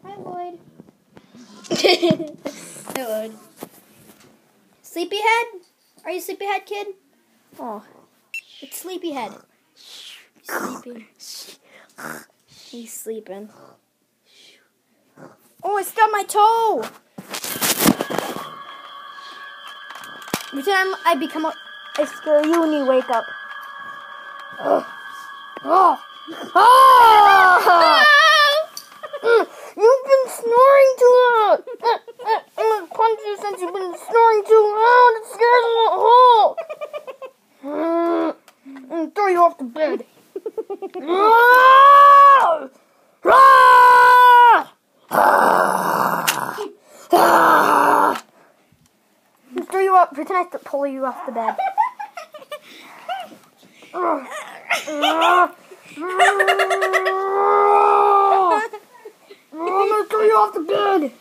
Hi, Lloyd. Hi, Lloyd. Sleepyhead? Are you sleepyhead, kid? Oh, it's sleepyhead. He's sleeping. He's sleeping. Oh, I stubbed my toe! Every time I become I scare you when you wake up. Oh! Oh! Oh! You've been snoring too loud! I'm gonna punch you since you've been snoring too loud! It scares me at hole! I'm gonna throw you off the bed. I'll throw you up. Pretend I have to pull you off the bed. I'm gonna throw you off the bed.